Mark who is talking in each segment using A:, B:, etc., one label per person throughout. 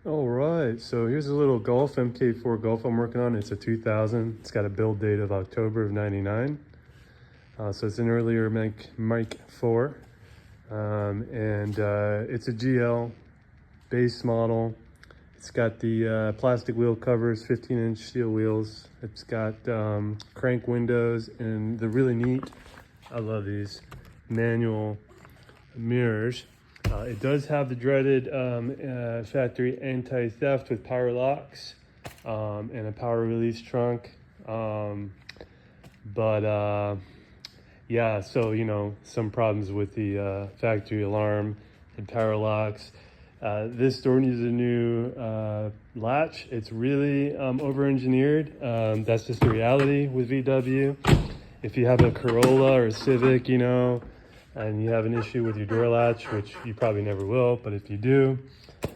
A: All right, so here's a little Golf, MK4 Golf I'm working on. It's a 2000. It's got a build date of October of 99. So it's an earlier MK4. It's a GL base model. It's got the plastic wheel covers, 15-inch steel wheels. It's got crank windows and the really neat, I love these, manual mirrors. It does have the dreaded factory anti-theft with power locks and a power release trunk. Yeah, so some problems with the factory alarm and power locks. This door needs a new latch. It's really over-engineered. That's just the reality with VW. If you have a Corolla or a Civic, and you have an issue with your door latch, which you probably never will, but if you do,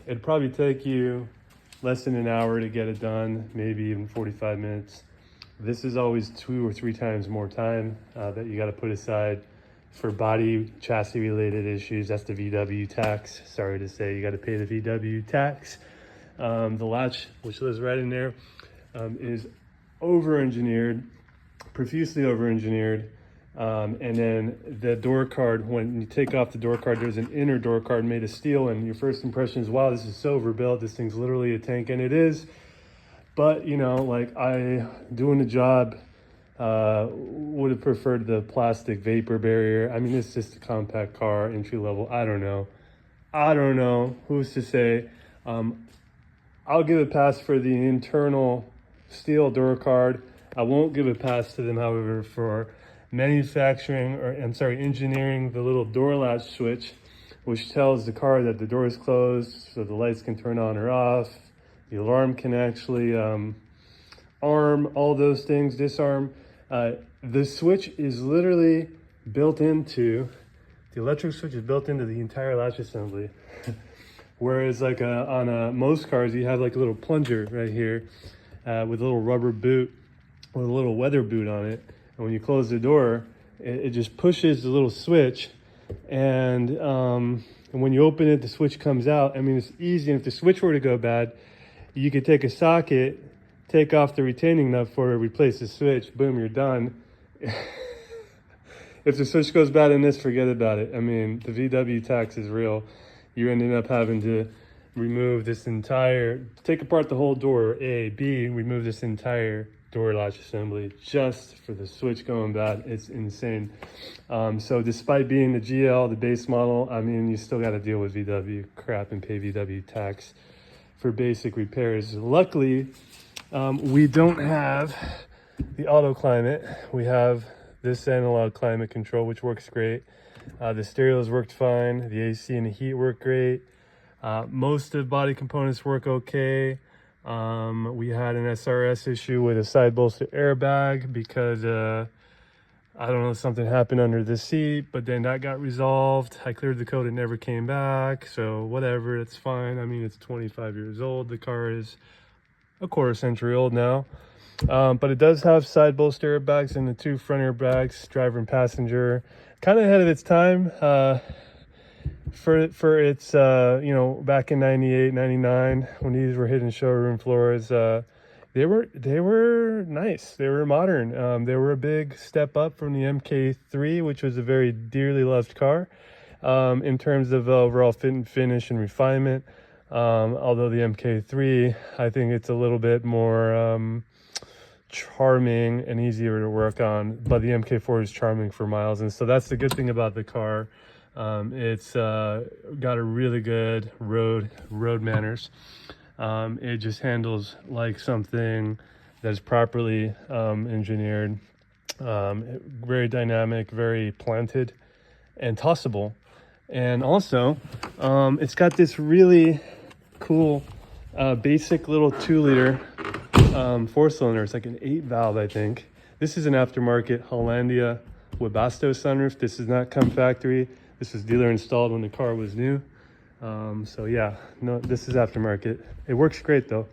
A: it'd probably take you less than an hour to get it done, maybe even 45 minutes. This is always 2 or 3 times more time that you got to put aside for body chassis related issues. That's the VW tax. Sorry to say, you got to pay the VW tax. The latch, which lives right in there, is over-engineered, profusely over-engineered. And then the door card, when you take off the door card, there's an inner door card made of steel, and your first impression is, wow, this is so overbuilt. This thing's literally a tank, and it is. But, like I doing the job, would have preferred the plastic vapor barrier. I mean, it's just a compact car, entry level. I don't know. Who's to say? I'll give a pass for the internal steel door card. I won't give a pass to them, however, for engineering the little door latch switch, which tells the car that the door is closed so the lights can turn on or off. The alarm can actually arm, all those things, disarm. The switch is literally built into, the electric switch is built into the entire latch assembly. Whereas like on most cars, you have like a little plunger right here with a little rubber boot with a little weather boot on it. And when you close the door, it just pushes the little switch. And when you open it, the switch comes out. I mean, it's easy. And if the switch were to go bad, you could take a socket, take off the retaining nut for it, replace the switch, boom, you're done. If the switch goes bad in this, forget about it. I mean, the VW tax is real. You're ending up having to remove this take apart the whole door, A. B, remove this entire door latch assembly just for the switch going bad. It's insane. So despite being the GL, the base model, I mean, you still got to deal with VW crap and pay VW tax for basic repairs. Luckily, we don't have the auto climate. We have this analog climate control, which works great. The stereos worked fine. The AC and the heat work great. Most of body components work okay. We had an SRS issue with a side bolster airbag because I don't know, something happened under the seat, but then that got resolved. I cleared the code, it never came back, so whatever, it's fine. I mean, it's 25 years old. The car is a quarter century old now. But it does have side bolster airbags and the 2 front airbags, driver and passenger. Kind of ahead of its time. For its, back in 98, 99, when these were hitting showroom floors, they were nice. They were modern. They were a big step up from the MK3, which was a very dearly loved car in terms of overall fit and finish and refinement. Although the MK3, I think it's a little bit more charming and easier to work on, but the MK4 is charming for miles, and so that's the good thing about the car. It's got a really good road manners. It just handles like something that is properly engineered, very dynamic, very planted and tossable. And also it's got this really cool basic little 2-liter 4-cylinder. It's like an 8-valve, I think. This is an aftermarket Hollandia Webasto sunroof. This does not come factory. This was dealer installed when the car was new. So yeah, no, this is aftermarket. It works great though.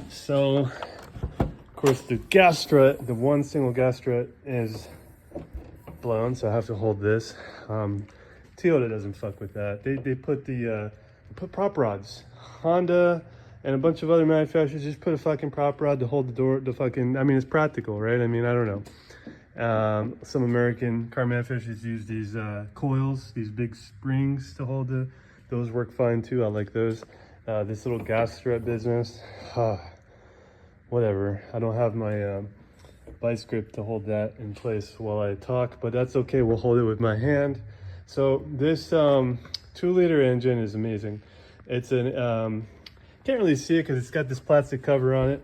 A: So of course the gas strut, the one single gas strut is blown, so I have to hold this. Toyota doesn't fuck with that. They put the put prop rods. Honda and a bunch of other manufacturers just put a fucking prop rod to hold the door, I mean, it's practical, right? I mean, I don't know. Some American car manufacturers use these coils, these big springs to hold those work fine too. I like those. This little gas strap business, whatever. I don't have my vice grip to hold that in place while I talk, but that's okay. We'll hold it with my hand. So this 2-liter engine is amazing. It's an can't really see it because it's got this plastic cover on it.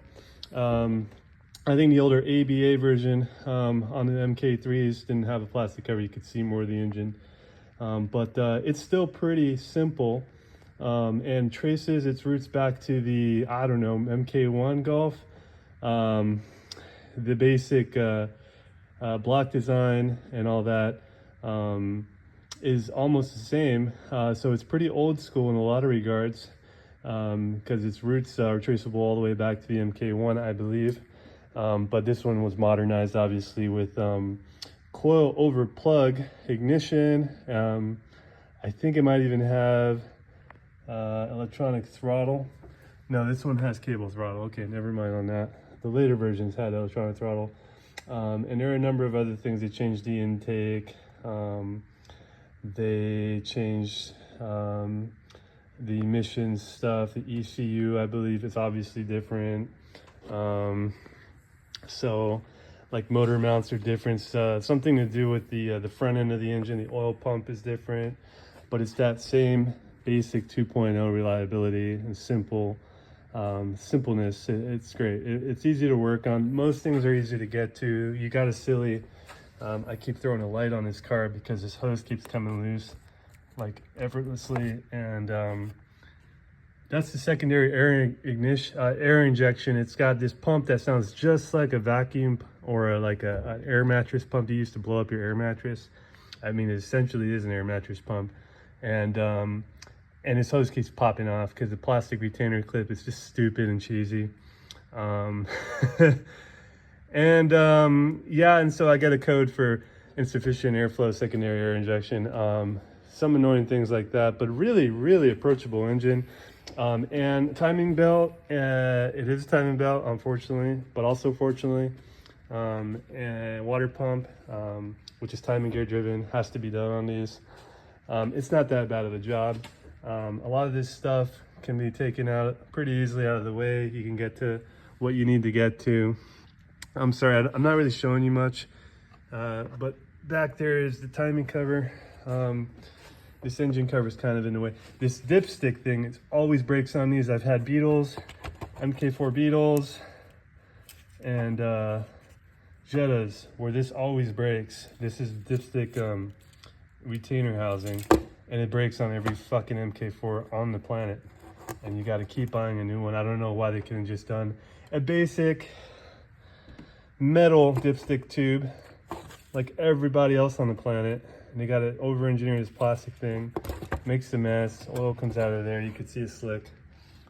A: I think the older ABA version on the MK3s didn't have a plastic cover. You could see more of the engine, but it's still pretty simple, and traces its roots back to the, I don't know, MK1 Golf. The basic block design and all that is almost the same. So it's pretty old school in a lot of regards, because its roots are traceable all the way back to the MK1, I believe. But this one was modernized, obviously, with coil over plug ignition. I think it might even have electronic throttle. No, this one has cable throttle. Okay, never mind on that. The later versions had electronic throttle. And there are a number of other things. They changed the intake. They changed the emissions stuff. The ECU, I believe, is obviously different. So, like, motor mounts are different. Something to do with the front end of the engine. The oil pump is different. But it's that same basic 2.0 reliability and simpleness. It's great. It's easy to work on. Most things are easy to get to. You got a silly, I keep throwing a light on this car because this hose keeps coming loose like effortlessly, and that's the secondary air injection. It's got this pump that sounds just like a vacuum or like an air mattress pump you used to blow up your air mattress. I mean, it essentially is an air mattress pump, and this hose keeps popping off because the plastic retainer clip is just stupid and cheesy. And so I got a code for insufficient airflow, secondary air injection, some annoying things like that, but really, really approachable engine. And timing belt, it is a timing belt, unfortunately, but also fortunately. And water pump, which is timing gear driven, has to be done on these. It's not that bad of a job. A lot of this stuff can be taken out pretty easily out of the way. You can get to what you need to get to. I'm sorry, I'm not really showing you much, but back there is the timing cover. This engine cover is kind of in the way. This dipstick thing, it always breaks on these. I've had Beetles, MK4 Beetles, and Jettas, where this always breaks. This is dipstick retainer housing, and it breaks on every fucking MK4 on the planet. And you got to keep buying a new one. I don't know why they couldn't just done a basic metal dipstick tube like everybody else on the planet. And they got to over-engineer this plastic thing. Makes a mess. Oil comes out of there. You can see it's slick.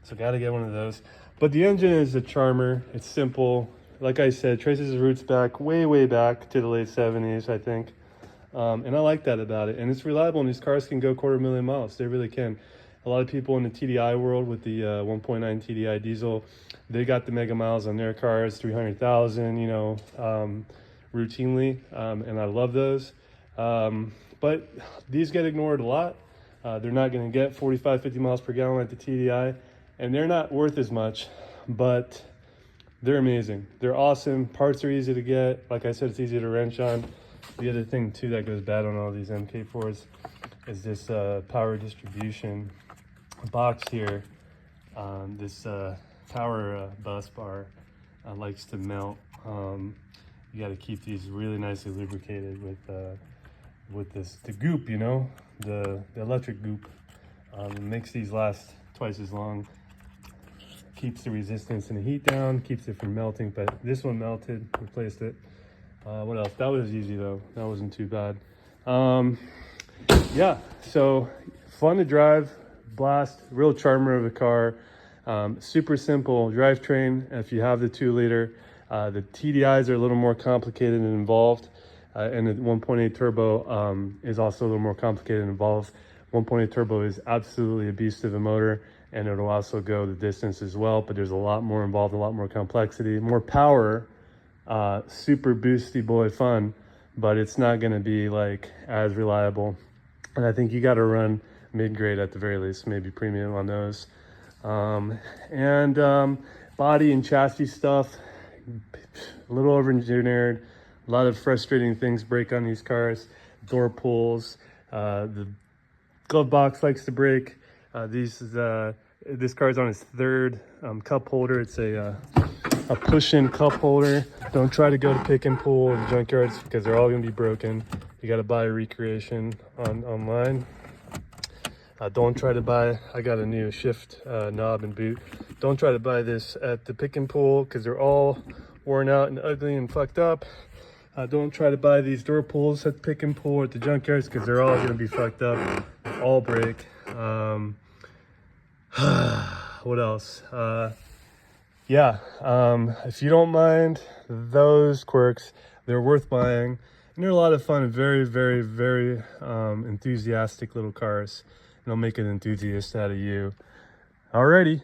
A: So got to get one of those. But the engine is a charmer. It's simple. Like I said, traces its roots back, way back to the late 70s, I think. And I like that about it. And it's reliable, and these cars can go 250,000 miles. They really can. A lot of people in the TDI world with the 1.9 TDI diesel, they got the mega miles on their cars, 300,000, you know, routinely. And I love those. But these get ignored a lot. They're not going to get 45, 50 miles per gallon at the TDI, and they're not worth as much, but they're amazing. They're awesome. Parts are easy to get. Like I said, it's easy to wrench on. The other thing too that goes bad on all these MK4s is this power distribution box here. This power bus bar likes to melt. You got to keep these really nicely lubricated with the goop, you know, the electric goop. It makes these last twice as long. Keeps the resistance and the heat down, keeps it from melting. But this one melted, replaced it. What else? That was easy though. That wasn't too bad. Yeah, so fun to drive, blast, real charmer of a car. Super simple drivetrain if you have the 2-liter. The TDIs are a little more complicated and involved. And the 1.8 turbo is also a little more complicated and involved. 1.8 turbo is absolutely a beast of a motor, and it'll also go the distance as well, but there's a lot more involved, a lot more complexity, more power, super boosty boy fun, but it's not going to be like as reliable. And I think you got to run mid-grade at the very least, maybe premium on those. Body and chassis stuff, a little over-engineered, a lot of frustrating things break on these cars. Door pulls, the glove box likes to break. This car's on its third cup holder. It's a push-in cup holder. Don't try to go to pick and pull in junkyards because they're all going to be broken. You got to buy a recreation online. Don't try to buy, I got a new shift knob and boot. Don't try to buy this at the pick and pull because they're all worn out and ugly and fucked up. Don't try to buy these door pulls at the pick and pull at the junkyards because they're all going to be fucked up, all break. What else? If you don't mind those quirks, they're worth buying. And they're a lot of fun and very, very, very enthusiastic little cars. And they'll make an enthusiast out of you. Alrighty.